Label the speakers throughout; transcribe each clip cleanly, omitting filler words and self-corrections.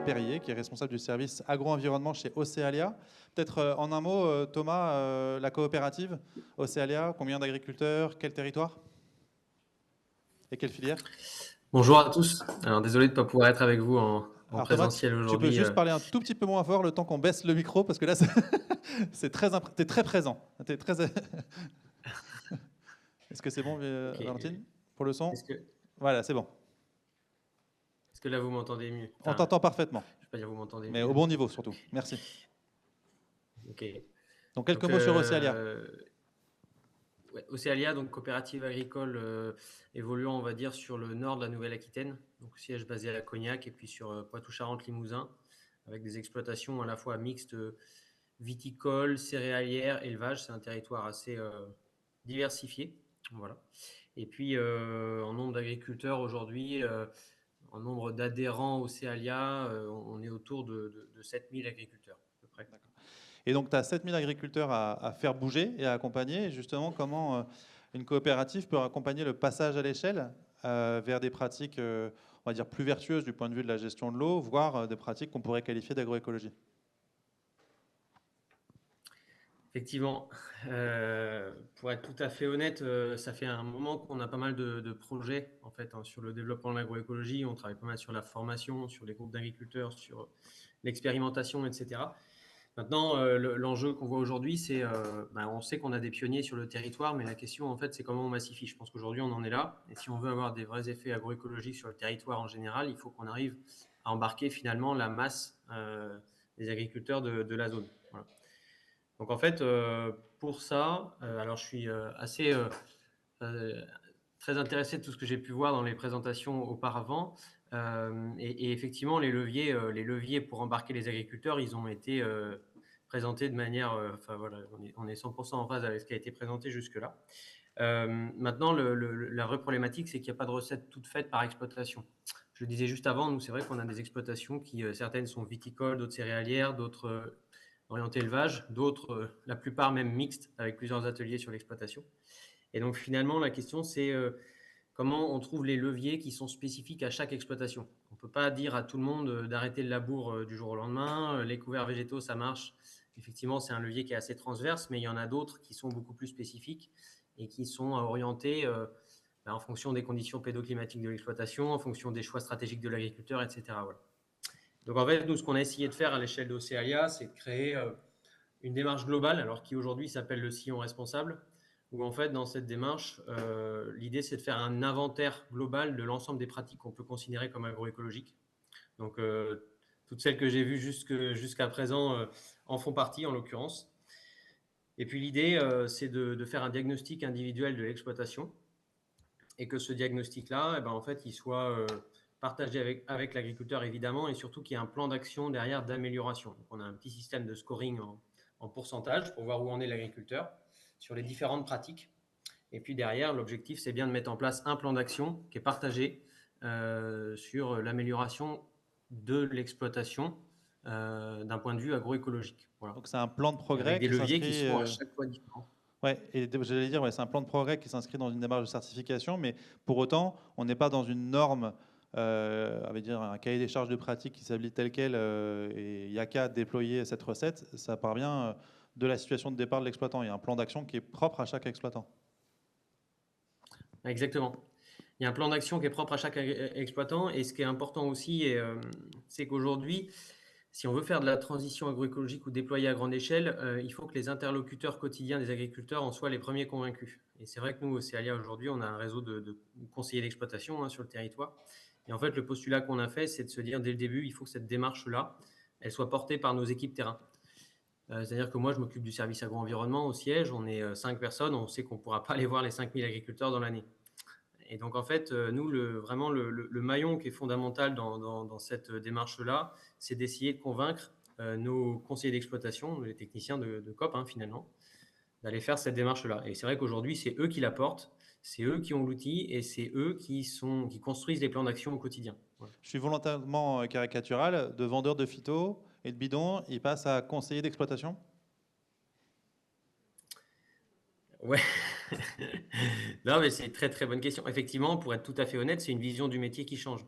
Speaker 1: Perrier, qui est responsable du service agro-environnement chez Océalia. Peut-être en un mot, Thomas, la coopérative Océalia, combien d'agriculteurs, quel territoire et quelle filière?
Speaker 2: Bonjour à tous. Alors désolé de ne pas pouvoir être avec vous en
Speaker 1: Alors Thomas,
Speaker 2: présentiel
Speaker 1: tu peux
Speaker 2: aujourd'hui.
Speaker 1: juste parler un tout petit peu moins fort le temps qu'on baisse le micro, parce que là, c'est t'es très présent. T'es très... Est-ce que c'est bon,
Speaker 2: Ok.
Speaker 1: Valentine, pour le son?
Speaker 2: Est-ce que,
Speaker 1: Voilà, c'est bon.
Speaker 2: est-ce que là vous m'entendez mieux?
Speaker 1: On
Speaker 2: Enfin,
Speaker 1: t'entend parfaitement,
Speaker 2: je ne vais pas dire vous m'entendez
Speaker 1: mais au
Speaker 2: mieux.
Speaker 1: bon niveau surtout. Merci.
Speaker 2: Ok.
Speaker 1: Donc quelques
Speaker 2: Donc
Speaker 1: mots sur Océalia.
Speaker 2: ouais, Océalia, donc coopérative agricole évoluant, on va dire, sur le nord de la Nouvelle-Aquitaine, donc siège basé à Cognac et puis sur Poitou-Charentes-Limousin, avec des exploitations à la fois mixtes viticoles, céréalières, élevage. C'est un territoire assez diversifié. Voilà. Et puis en nombre d'agriculteurs aujourd'hui, en nombre d'adhérents au Céalia, on est autour de 7000 agriculteurs à peu près.
Speaker 1: Et donc, tu as 7000 agriculteurs à faire bouger et à accompagner. Et justement, comment une coopérative peut accompagner le passage à l'échelle vers des pratiques, on va dire, plus vertueuses du point de vue de la gestion de l'eau, voire des pratiques qu'on pourrait qualifier d'agroécologie?
Speaker 2: Effectivement, pour être tout à fait honnête, ça fait un moment qu'on a pas mal de projets en fait, sur le développement de l'agroécologie. On travaille pas mal sur la formation, sur les groupes d'agriculteurs, sur l'expérimentation, etc. Maintenant, l'enjeu qu'on voit aujourd'hui, c'est, on sait qu'on a des pionniers sur le territoire, mais la question en fait, c'est comment on massifie. Je pense qu'aujourd'hui, on en est là. Et si on veut avoir des vrais effets agroécologiques sur le territoire en général, il faut qu'on arrive à embarquer finalement la masse des agriculteurs de la zone. Voilà. Donc en fait, pour ça, alors je suis assez très intéressé de tout ce que j'ai pu voir dans les présentations auparavant. Et effectivement, les leviers pour embarquer les agriculteurs, ils ont été présentés de manière, enfin voilà, on est 100% en phase avec ce qui a été présenté jusque-là. Maintenant, la vraie problématique, c'est qu'il n'y a pas de recette toute faite par exploitation. Je le disais juste avant, nous, c'est vrai qu'on a des exploitations qui, certaines sont viticoles, d'autres céréalières, d'autres orientées élevage, d'autres, la plupart même mixtes, avec plusieurs ateliers sur l'exploitation. Et donc, finalement, la question, c'est comment on trouve les leviers qui sont spécifiques à chaque exploitation. On ne peut pas dire à tout le monde d'arrêter le labour du jour au lendemain. Les couverts végétaux, ça marche. Effectivement, c'est un levier qui est assez transverse, mais il y en a d'autres qui sont beaucoup plus spécifiques et qui sont orientés en fonction des conditions pédoclimatiques de l'exploitation, en fonction des choix stratégiques de l'agriculteur, etc. Voilà. Donc en fait, nous, ce qu'on a essayé de faire à l'échelle d'Océalia, c'est de créer une démarche globale, alors qui aujourd'hui s'appelle le sillon responsable, où en fait, dans cette démarche, l'idée, c'est de faire un inventaire global de l'ensemble des pratiques qu'on peut considérer comme agroécologiques. Donc, toutes celles que j'ai vues jusqu'à présent en font partie, en l'occurrence. Et puis l'idée, c'est de faire un diagnostic individuel de l'exploitation et que ce diagnostic-là, en fait, il soit partagé avec l'agriculteur, évidemment, et surtout qu'il y ait un plan d'action derrière d'amélioration. Donc, on a un petit système de scoring en pourcentage pour voir où en est l'agriculteur sur les différentes pratiques. Et puis derrière, l'objectif, c'est bien de mettre en place un plan d'action qui est partagé sur l'amélioration de l'exploitation d'un point de vue agroécologique. Voilà.
Speaker 1: Donc c'est un plan de
Speaker 2: Et avec
Speaker 1: progrès
Speaker 2: des
Speaker 1: qui
Speaker 2: leviers qui
Speaker 1: s'inscrit...
Speaker 2: sont à chaque fois différents.
Speaker 1: Ouais, et j'allais dire, ouais, c'est un plan de progrès qui s'inscrit dans une démarche de certification, mais pour autant, on n'est pas dans une norme, dire un cahier des charges de pratique qui s'établit tel quel, et il n'y a qu'à déployer cette recette. Ça part bien de la situation de départ de l'exploitant. Il y a un plan d'action qui est propre à chaque exploitant.
Speaker 2: Exactement. Il y a un plan d'action qui est propre à chaque exploitant. Et ce qui est important aussi, c'est qu'aujourd'hui, si on veut faire de la transition agroécologique ou déployer à grande échelle, il faut que les interlocuteurs quotidiens des agriculteurs en soient les premiers convaincus. Et c'est vrai que nous, au Céalia, aujourd'hui, on a un réseau de conseillers d'exploitation sur le territoire. Et en fait, le postulat qu'on a fait, c'est de se dire dès le début, il faut que cette démarche-là, elle soit portée par nos équipes terrain. C'est-à-dire que moi, je m'occupe du service agro-environnement au siège. On est 5 personnes. On sait qu'on ne pourra pas aller voir les 5000 agriculteurs dans l'année. Et donc, en fait, nous, vraiment, le maillon qui est fondamental dans cette démarche-là, c'est d'essayer de convaincre nos conseillers d'exploitation, les techniciens de COP, finalement, d'aller faire cette démarche-là. Et c'est vrai qu'aujourd'hui, c'est eux qui la portent, c'est eux qui ont l'outil et c'est eux qui construisent les plans d'action au quotidien. Voilà.
Speaker 1: Je suis volontairement caricatural, de vendeur de phyto et de bidon, il passe à conseiller d'exploitation.
Speaker 2: Ouais. Non, mais c'est une très très bonne question. Effectivement, pour être tout à fait honnête, c'est une vision du métier qui change.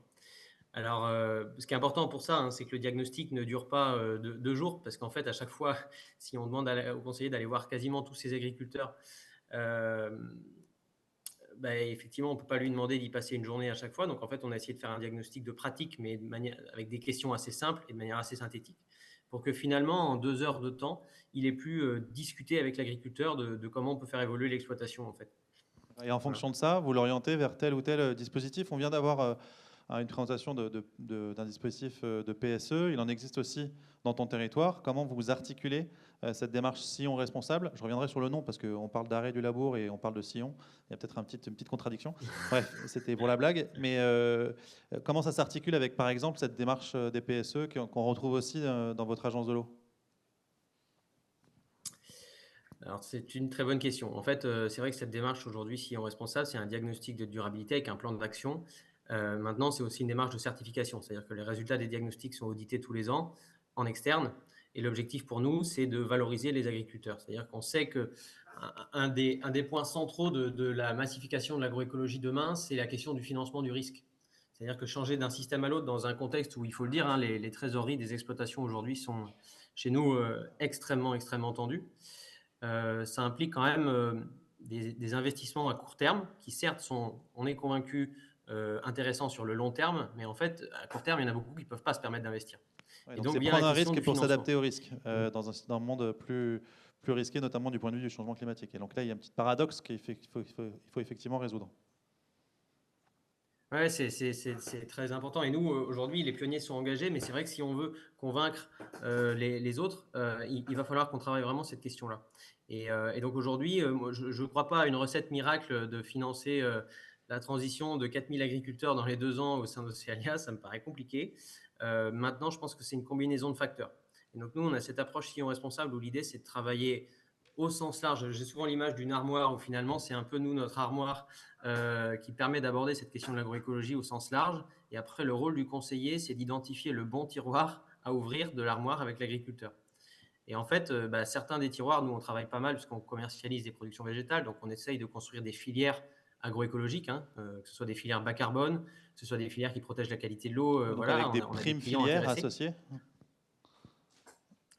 Speaker 2: Alors, ce qui est important pour ça, c'est que le diagnostic ne dure pas 2 jours, parce qu'en fait, à chaque fois, si on demande au conseiller d'aller voir quasiment tous ces agriculteurs, euh, effectivement, on ne peut pas lui demander d'y passer une journée à chaque fois. Donc, en fait, on a essayé de faire un diagnostic de pratique, mais avec des questions assez simples et de manière assez synthétique, pour que finalement, en 2 heures de temps, il ait pu discuter avec l'agriculteur de comment on peut faire évoluer l'exploitation, en fait.
Speaker 1: Et en
Speaker 2: Voilà.
Speaker 1: fonction de ça, vous l'orientez vers tel ou tel dispositif. On vient d'avoir une présentation d'un dispositif de PSE. Il en existe aussi dans ton territoire. Comment vous articulez cette démarche sillon responsable? Je reviendrai sur le nom parce qu'on parle d'arrêt du labour et on parle de sillon. Il y a peut-être une petite contradiction. Bref, c'était pour la blague. Mais comment ça s'articule avec, par exemple, cette démarche des PSE qu'on retrouve aussi dans votre agence de l'eau?
Speaker 2: Alors, c'est une très bonne question. En fait, c'est vrai que cette démarche aujourd'hui, sillon responsable, c'est un diagnostic de durabilité avec un plan d'action. Maintenant, c'est aussi une démarche de certification, c'est-à-dire que les résultats des diagnostics sont audités tous les ans en externe. Et l'objectif pour nous, c'est de valoriser les agriculteurs. C'est-à-dire qu'on sait que un des points centraux de la massification de l'agroécologie demain, c'est la question du financement du risque. C'est-à-dire que changer d'un système à l'autre dans un contexte où, il faut le dire, les trésoreries des exploitations aujourd'hui sont chez nous extrêmement, extrêmement tendues. Ça implique quand même des investissements à court terme qui, certes, sont, on est convaincu, intéressants sur le long terme, mais en fait, à court terme, il y en a beaucoup qui ne peuvent pas se permettre d'investir.
Speaker 1: Ouais,
Speaker 2: Et
Speaker 1: donc
Speaker 2: donc,
Speaker 1: c'est
Speaker 2: vient la
Speaker 1: prendre un
Speaker 2: question
Speaker 1: risque
Speaker 2: du
Speaker 1: pour
Speaker 2: financement.
Speaker 1: s'adapter au risque dans un monde plus risqué, notamment du point de vue du changement climatique. Et donc là, il y a un petit paradoxe qu'il faut effectivement résoudre.
Speaker 2: Ouais, c'est très important. Et nous, aujourd'hui, les pionniers sont engagés, mais c'est vrai que si on veut convaincre les autres, il va falloir qu'on travaille vraiment cette question-là. Et donc aujourd'hui, moi, je ne crois pas à une recette miracle de financer la transition de 4000 agriculteurs dans les 2 ans au sein d'Océania. Ça me paraît compliqué. Maintenant, je pense que c'est une combinaison de facteurs. Et donc nous, on a cette approche sillon responsable où l'idée, c'est de travailler au sens large. J'ai souvent l'image d'une armoire où finalement, c'est un peu nous, notre armoire, qui permet d'aborder cette question de l'agroécologie au sens large. Et après, le rôle du conseiller, c'est d'identifier le bon tiroir à ouvrir de l'armoire avec l'agriculteur. Et en fait, certains des tiroirs, nous, on travaille pas mal puisqu'on commercialise des productions végétales, donc on essaye de construire des filières agroécologiques, que ce soit des filières bas carbone, que ce soit des filières qui protègent la qualité de l'eau.
Speaker 1: Donc
Speaker 2: Voilà,
Speaker 1: avec des
Speaker 2: on a des
Speaker 1: primes
Speaker 2: clients
Speaker 1: filières
Speaker 2: intéressés.
Speaker 1: associées,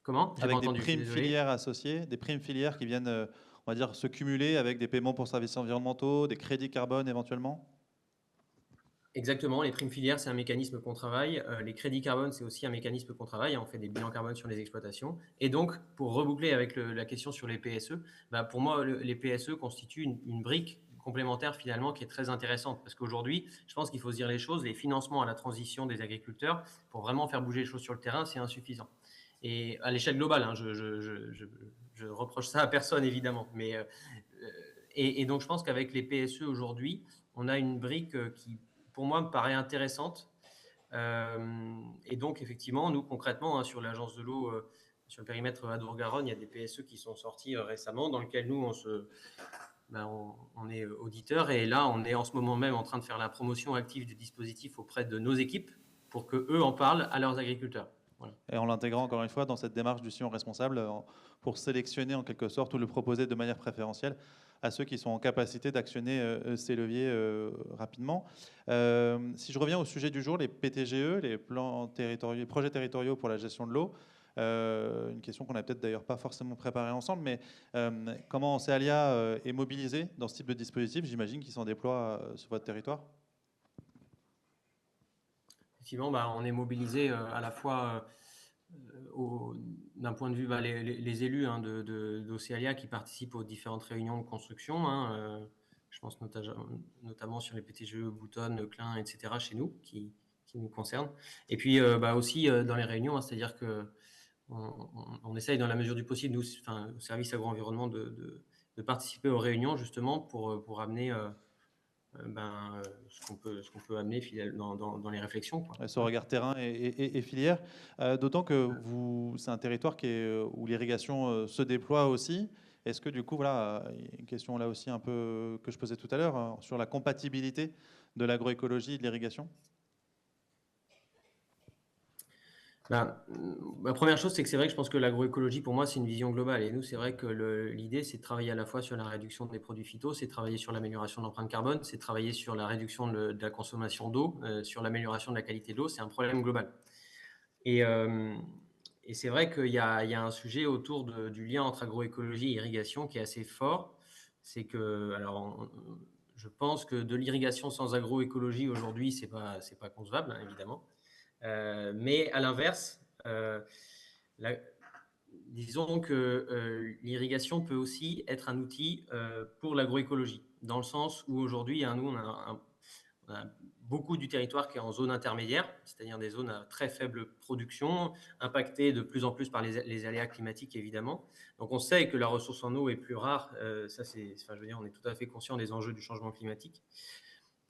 Speaker 2: Comment? J'ai pas
Speaker 1: avec des
Speaker 2: entendu, je suis
Speaker 1: primes
Speaker 2: désolé.
Speaker 1: filières associées, des primes filières qui viennent, on va dire, se cumuler avec des paiements pour services environnementaux, des crédits carbone éventuellement.
Speaker 2: Exactement, les primes filières, c'est un mécanisme qu'on travaille. Les crédits carbone, c'est aussi un mécanisme qu'on travaille. On fait des bilans carbone sur les exploitations. Et donc, pour reboucler avec la question sur les PSE, pour moi, les PSE constituent une brique complémentaire finalement qui est très intéressante. Parce qu'aujourd'hui, je pense qu'il faut se dire les choses, les financements à la transition des agriculteurs, pour vraiment faire bouger les choses sur le terrain, c'est insuffisant. Et à l'échelle globale, je reproche ça à personne évidemment. Et donc, je pense qu'avec les PSE aujourd'hui, on a une brique qui, pour moi, me paraît intéressante. Et donc, effectivement, nous, concrètement, sur l'agence de l'eau, sur le périmètre Adour-Garonne, il y a des PSE qui sont sortis récemment, dans lesquels nous, on est auditeur. Et là, on est en ce moment même en train de faire la promotion active du dispositif auprès de nos équipes pour qu'eux en parlent à leurs agriculteurs. Voilà.
Speaker 1: Et en l'intégrant encore une fois dans cette démarche du sillon responsable pour sélectionner en quelque sorte ou le proposer de manière préférentielle à ceux qui sont en capacité d'actionner ces leviers rapidement. Si je reviens au sujet du jour, les PTGE, les plans territoriaux, les projets territoriaux pour la gestion de l'eau, une question qu'on n'a peut-être d'ailleurs pas forcément préparée ensemble, mais comment Céalia est mobilisé dans ce type de dispositif? J'imagine qu'il s'en déploie sur votre territoire.
Speaker 2: Effectivement, on est mobilisé à la fois d'un point de vue les élus d'Océalia qui participent aux différentes réunions de construction. Je pense notamment sur les PTGE, Boutonne, Klein, etc. chez nous, qui nous concernent. Et puis aussi dans les réunions, c'est-à-dire que on essaye dans la mesure du possible, nous, au service agro-environnement, de participer aux réunions justement pour amener ce qu'on peut amener dans les réflexions, quoi.
Speaker 1: Ce regard terrain et filière. D'autant que c'est un territoire où l'irrigation se déploie aussi. Est-ce que du coup, voilà, une question là aussi un peu que je posais tout à l'heure, sur la compatibilité de l'agroécologie et de l'irrigation?
Speaker 2: La première chose, c'est que c'est vrai que je pense que l'agroécologie, pour moi, c'est une vision globale. Et nous, c'est vrai que l'idée, c'est de travailler à la fois sur la réduction des produits phytos, c'est de travailler sur l'amélioration de l'empreinte carbone, c'est de travailler sur la réduction de la consommation d'eau, sur l'amélioration de la qualité de l'eau. C'est un problème global. Et, euh, et c'est vrai qu'il y a un sujet autour du lien entre agroécologie et irrigation qui est assez fort. C'est que, alors, je pense que de l'irrigation sans agroécologie aujourd'hui, c'est pas concevable, hein, évidemment. Mais à l'inverse, disons que l'irrigation peut aussi être un outil pour l'agroécologie, dans le sens où aujourd'hui, nous, on a beaucoup du territoire qui est en zone intermédiaire, c'est-à-dire des zones à très faible production, impactées de plus en plus par les aléas climatiques, évidemment. Donc on sait que la ressource en eau est plus rare. Ça, je veux dire, on est tout à fait conscient des enjeux du changement climatique.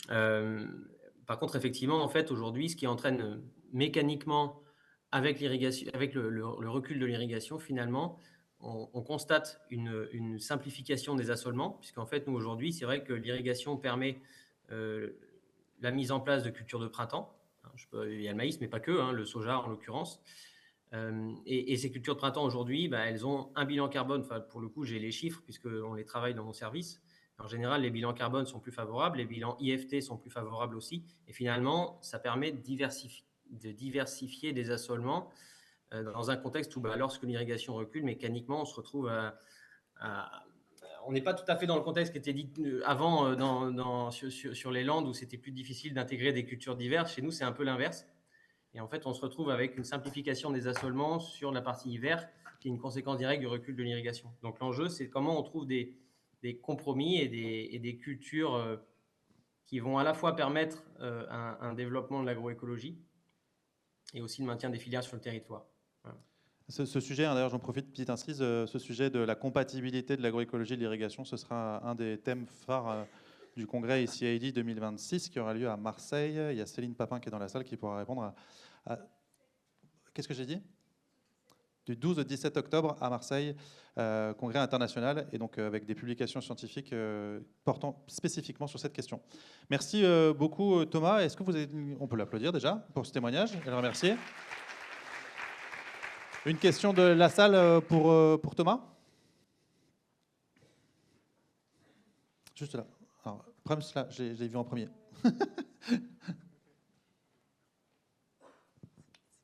Speaker 2: Par contre, effectivement, en fait, aujourd'hui, ce qui entraîne mécaniquement, avec l'irrigation, avec le recul de l'irrigation, finalement, on constate une simplification des assolements, puisqu'en fait, nous, aujourd'hui, c'est vrai que l'irrigation permet la mise en place de cultures de printemps. Il y a le maïs, mais pas que, le soja en l'occurrence. Et ces cultures de printemps, aujourd'hui, elles ont un bilan carbone. Enfin, pour le coup, j'ai les chiffres, puisqu'on les travaille dans mon service. En général, les bilans carbone sont plus favorables, les bilans IFT sont plus favorables aussi. Et finalement, ça permet de diversifier des assolements dans un contexte où, lorsque l'irrigation recule, mécaniquement, on se retrouve on n'est pas tout à fait dans le contexte qui était dit avant sur les Landes où c'était plus difficile d'intégrer des cultures diverses. Chez nous, c'est un peu l'inverse. Et en fait, on se retrouve avec une simplification des assolements sur la partie hiver, qui est une conséquence directe du recul de l'irrigation. Donc l'enjeu, c'est comment on trouve des compromis et des cultures qui vont à la fois permettre un développement de l'agroécologie et aussi le maintien des filières sur le territoire. Voilà.
Speaker 1: Ce sujet, d'ailleurs, j'en profite, petite incise, ce sujet de la compatibilité de l'agroécologie et de l'irrigation, ce sera un des thèmes phares du congrès ICID 2026 qui aura lieu à Marseille. Il y a Céline Papin qui est dans la salle qui pourra répondre à... Qu'est-ce que j'ai dit ? Du 12 au 17 octobre à Marseille, congrès international, et donc avec des publications scientifiques portant spécifiquement sur cette question. Merci beaucoup Thomas. Est-ce que on peut l'applaudir déjà pour ce témoignage et le remercier. Une question de la salle pour Thomas. Juste là. Alors, là, j'ai vu en premier.
Speaker 3: C'est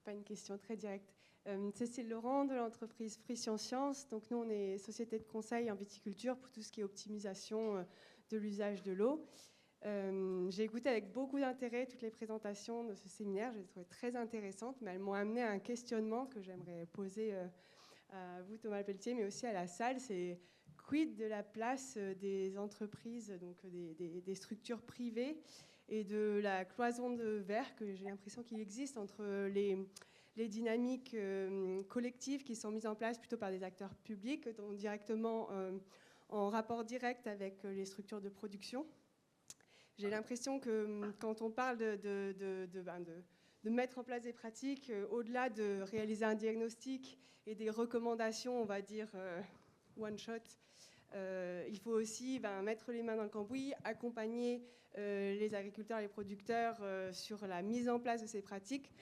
Speaker 3: pas une question très directe. Cécile Laurent de l'entreprise Fruition Science. Donc nous, on est société de conseil en viticulture pour tout ce qui est optimisation de l'usage de l'eau. J'ai écouté avec beaucoup d'intérêt toutes les présentations de ce séminaire. Je les ai trouvées très intéressantes, mais elles m'ont amené à un questionnement que j'aimerais poser à vous, Thomas Pelletier, mais aussi à la salle. C'est quid de la place des entreprises, donc des structures privées, et de la cloison de verre que j'ai l'impression qu'il existe entre les dynamiques collectives qui sont mises en place plutôt par des acteurs publics, donc directement en rapport direct avec les structures de production. J'ai l'impression que quand on parle de mettre en place des pratiques, au-delà de réaliser un diagnostic et des recommandations, on va dire one shot, il faut aussi mettre les mains dans le cambouis, accompagner les agriculteurs et les producteurs sur la mise en place de ces pratiques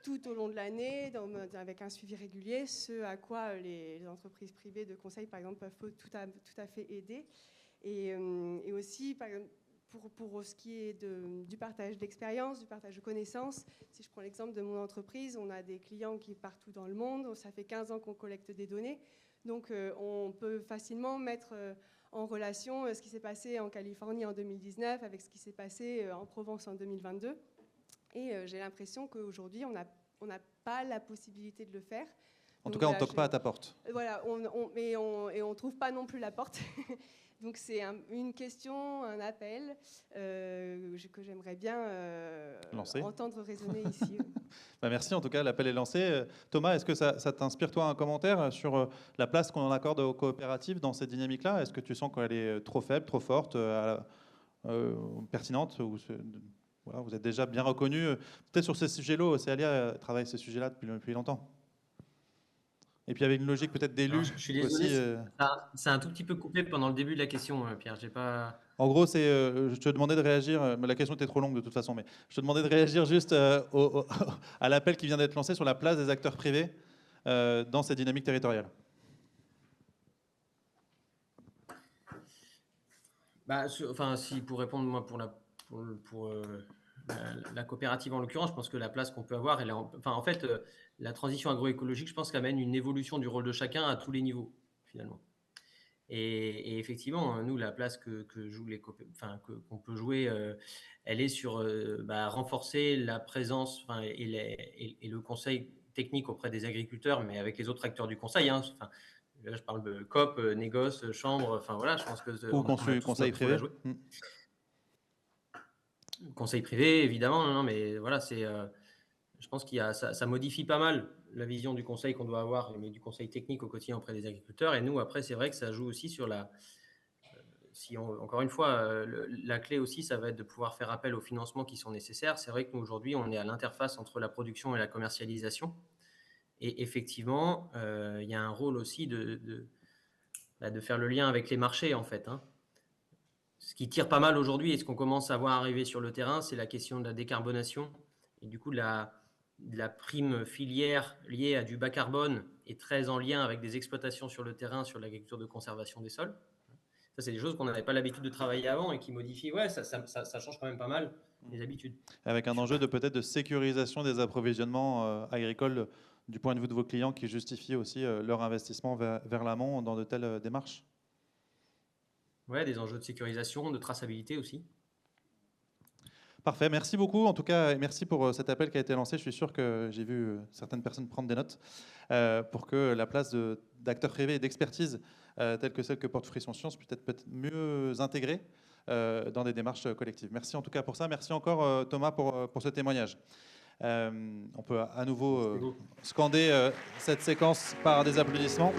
Speaker 3: tout au long de l'année, avec un suivi régulier, ce à quoi les entreprises privées de conseil, par exemple, peuvent tout à fait aider. Et aussi, par exemple, pour ce qui est du partage d'expérience, du partage de connaissances, si je prends l'exemple de mon entreprise, on a des clients qui partout dans le monde, ça fait 15 ans qu'on collecte des données, donc on peut facilement mettre en relation ce qui s'est passé en Californie en 2019 avec ce qui s'est passé en Provence en 2022. Et j'ai l'impression qu'aujourd'hui, on n'a pas la possibilité de le faire.
Speaker 1: En tout cas, on ne toque pas à ta porte.
Speaker 3: Voilà, et on ne trouve pas non plus la porte. Donc c'est une question, un appel que j'aimerais bien entendre résonner ici.
Speaker 1: Merci, en tout cas, l'appel est lancé. Thomas, est-ce que ça t'inspire, toi, un commentaire sur la place qu'on en accorde aux coopératives dans cette dynamique-là ? Est-ce que tu sens qu'elle est trop faible, trop forte, pertinente ou voilà, vous êtes déjà bien reconnu. Peut-être sur ces sujets-là, Céalia travaille ces sujets-là depuis longtemps. Et puis, il y avait une logique peut-être d'élus
Speaker 2: Je suis désolé,
Speaker 1: aussi.
Speaker 2: ça a un tout petit peu coupé pendant le début de la question, Pierre. J'ai pas...
Speaker 1: En gros, je te demandais de réagir, mais la question était trop longue de toute façon, mais je te demandais de réagir juste à l'appel qui vient d'être lancé sur la place des acteurs privés dans ces dynamiques territoriales.
Speaker 2: Enfin, si pour répondre moi pour la coopérative en l'occurrence, je pense que la place qu'on peut avoir, en fait, la transition agroécologique, je pense qu'elle amène une évolution du rôle de chacun à tous les niveaux, finalement. Et effectivement, nous, la place que jouent qu'on peut jouer, elle est sur renforcer la présence et le conseil technique auprès des agriculteurs, mais avec les autres acteurs du conseil. Hein. Là, je parle de COP, négoce, chambre. Voilà, je pense que
Speaker 1: Ou conseil privé.
Speaker 2: Conseil privé, évidemment, non, mais voilà, je pense ça modifie pas mal la vision du conseil qu'on doit avoir, mais du conseil technique au quotidien auprès des agriculteurs. Et nous, après, c'est vrai que ça joue aussi sur encore une fois, la clé aussi, ça va être de pouvoir faire appel aux financements qui sont nécessaires. C'est vrai que nous, aujourd'hui, on est à l'interface entre la production et la commercialisation. Et effectivement, il y a un rôle aussi de faire le lien avec les marchés, en fait. Hein. Ce qui tire pas mal aujourd'hui et ce qu'on commence à voir arriver sur le terrain, c'est la question de la décarbonation et du coup de la prime filière liée à du bas carbone est très en lien avec des exploitations sur le terrain sur l'agriculture de conservation des sols. Ça, c'est des choses qu'on n'avait pas l'habitude de travailler avant et qui modifient. Ouais, ça change quand même pas mal les habitudes.
Speaker 1: Avec un enjeu peut-être de sécurisation des approvisionnements agricoles du point de vue de vos clients qui justifie aussi leur investissement vers l'amont dans de telles démarches.
Speaker 2: Ouais, des enjeux de sécurisation, de traçabilité aussi.
Speaker 1: Parfait, merci beaucoup. En tout cas, merci pour cet appel qui a été lancé. Je suis sûr que j'ai vu certaines personnes prendre des notes pour que la place d'acteurs privés et d'expertise telle que celle que porte Frisson Sciences puisse être mieux intégrée dans des démarches collectives. Merci en tout cas pour ça. Merci encore Thomas pour ce témoignage. On peut à nouveau scander cette séquence par des applaudissements.